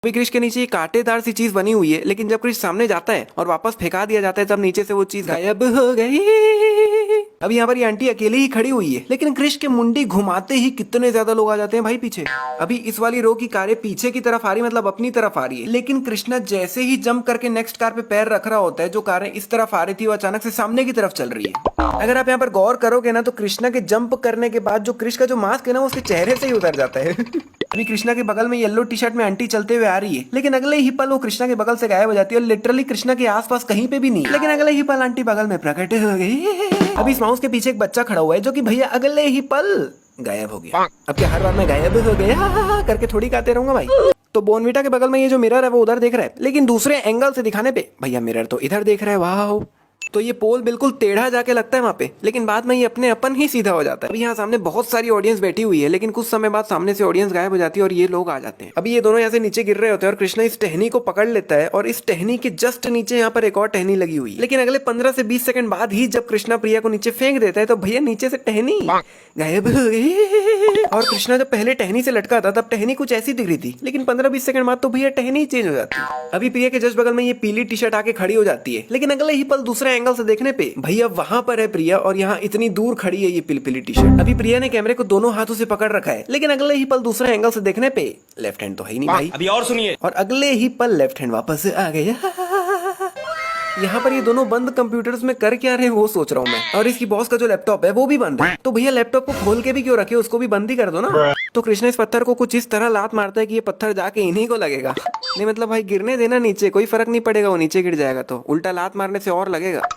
अभी कृष्ण के नीचे कांटेदार सी चीज बनी हुई है, लेकिन जब कृष्ण सामने जाता है और वापस फेंका दिया जाता है तब नीचे से वो चीज गायब हो गई। अभी यहाँ पर ये आंटी अकेले ही खड़ी हुई है, लेकिन कृष्ण के मुंडी घुमाते ही कितने ज्यादा लोग आ जाते हैं भाई पीछे। अभी इस वाली रो की कारें पीछे की तरफ आ रही, मतलब अपनी तरफ आ रही है, लेकिन कृष्णा जैसे ही जंप करके नेक्स्ट कार पे पैर रख रहा होता है, जो कारें इस तरफ आ रही थी वो अचानक से सामने की तरफ चल रही है। अगर आप यहाँ पर गौर करोगे ना तो कृष्णा के जंप करने के बाद जो कृष्ण का जो मास्क है ना वो उसके चेहरे से ही उतर जाता है। अभी कृष्णा के बगल में येलो टी शर्ट में आंटी चलते हुए आ रही है, लेकिन अगले ही पल वो कृष्णा के बगल से गायब हो जाती है और लिटरली कृष्णा के आसपास कहीं पे भी नहीं, लेकिन अगले ही पल आंटी बगल में प्रकट हो गई। अभी इस माउस के पीछे एक बच्चा खड़ा हुआ है जो कि भैया अगले ही पल गायब हो गया। अब क्या हर बार मैं गायब हो गया करके थोड़ी गाते रहूंगा भाई। तो बोनविटा के बगल में ये जो मिरर है वो उधर देख रहा है, लेकिन दूसरे एंगल से दिखाने पे भैया मिरर तो इधर देख रहा है। वाह, तो ये पोल बिल्कुल टेढ़ा जाके लगता है वहाँ पे, लेकिन बाद में ये अपने अपन ही सीधा हो जाता है। अभी यहाँ सामने बहुत सारी ऑडियंस बैठी हुई है, लेकिन कुछ समय बाद सामने से ऑडियंस गायब हो जाती है और ये लोग आ जाते हैं। अभी ये दोनों यहाँ से नीचे गिर रहे होते हैं और कृष्णा इस टहनी को पकड़ लेता है और इस टहनी के जस्ट नीचे यहाँ पर एक और टहनी लगी हुई है, लेकिन अगले 15 से 20 सेकंड बाद ही जब कृष्णा प्रिया को नीचे फेंक देता है तो भैया नीचे से टहनी गायब हो गई। और कृष्णा जब पहले टहनी से लटका था तब टहनी कुछ ऐसी दिख रही थी, लेकिन 15-20 सेकंड बाद तो भैया टहनी चेंज हो जाती है। अभी प्रिया के जस्ट बगल में ये पीली टी शर्ट आके खड़ी हो जाती है, लेकिन अगले ही पल दूसरे एंगल से देखने पे भैया वहां पर है प्रिया और यहाँ इतनी दूर खड़ी है ये पिलपिली टी शर्ट। अभी प्रिया ने कैमरे को दोनों हाथों से पकड़ रखा है, लेकिन अगले ही पल दूसरे एंगल से देखने पे लेफ्ट हैंड तो है ही नहीं भाई। अभी और सुनिए। और अगले ही पल लेफ्ट हैंड वापस आ गया। यहाँ पर ये दोनों बंद कंप्यूटर्स में कर क्या रहे वो सोच रहा हूँ मैं। और इसकी बॉस का जो लैपटॉप है वो भी बंद है, तो भैया लैपटॉप को खोल के भी क्यों रखे, उसको भी बंद ही कर दो ना। तो कृष्णा इस पत्थर को कुछ इस तरह लात मारता है कि ये पत्थर जाके इन्हीं को लगेगा। नहीं मतलब भाई गिरने देना नीचे, कोई फर्क नहीं पड़ेगा, वो नीचे गिर जाएगा तो उल्टा लात मारने से और लगेगा।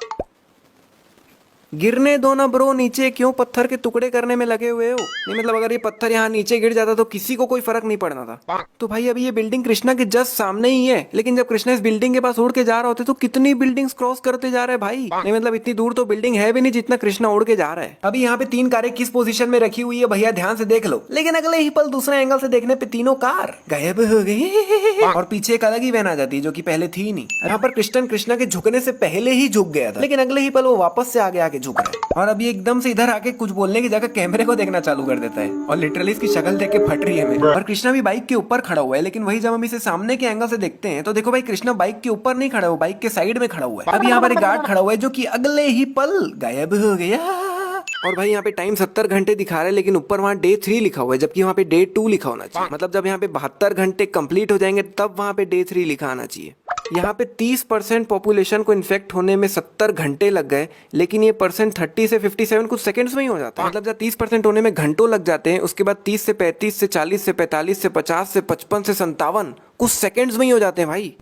गिरने दो ना ब्रो, नीचे क्यों पत्थर के टुकड़े करने में लगे हुए हो। नहीं मतलब अगर ये पत्थर यहाँ नीचे गिर जाता तो किसी को कोई फर्क नहीं पड़ना था। तो भाई अभी ये बिल्डिंग कृष्णा के जस्ट सामने ही है, लेकिन जब कृष्णा इस बिल्डिंग के पास उड़ के जा रहा होता है तो कितनी बिल्डिंग्स क्रॉस करते जा रहे हैं भाई। नहीं मतलब इतनी दूर तो बिल्डिंग है भी नहीं जितना कृष्णा उड़ के जा रहा है। अभी यहाँ पे 3 कारें किस पोजीशन में रखी हुई है भैया ध्यान से देख लो, लेकिन अगले ही पल दूसरे एंगल से देखने पे तीनों कार गायब हो गई और पीछे एक अलग ही वैन आ जाती है जो कि पहले थी नहीं। यहाँ पर कृष्णा के झुकने से पहले ही झुक गया था, लेकिन अगले ही पल वो वापस से आगे आके झुक रहा है। और अभी एकदम से इधर आके कुछ बोलने की जगह कैमरे को देखना चालू कर देता है और लिटरली इसकी शक्ल देख के फट रही है मेरी। और कृष्णा भी बाइक के ऊपर खड़ा हुआ है, लेकिन वही जब हम इसे सामने के एंगल से देखते हैं तो देखो भाई कृष्णा बाइक के ऊपर नहीं खड़ा हुआ, बाइक के साइड में खड़ा हुआ है। अभी यहाँ पर एक गार्ड खड़ा हुआ है जो कि अगले ही पल गायब हो गया। और भाई यहाँ पे टाइम 70 घंटे दिखा रहा है, लेकिन ऊपर वहाँ डे 3 लिखा हुआ है, जबकि वहाँ पे डे 2 लिखा होना चाहिए। मतलब जब यहाँ पे 72 घंटे कंप्लीट हो जाएंगे तब वहाँ पे डे 3 लिखा आना चाहिए। यहाँ पे 30% पॉपुलेशन को इन्फेक्ट होने में 70 घंटे लग गए, लेकिन ये परसेंट 30 से 57 कुछ सेकंड्स में ही हो जाता है। मतलब जब 30% होने में घंटों लग जाते हैं, उसके बाद 30 से 35 से 40 से 45 से 50 से 55 से 57 कुछ सेकंड्स में ही हो जाते हैं भाई।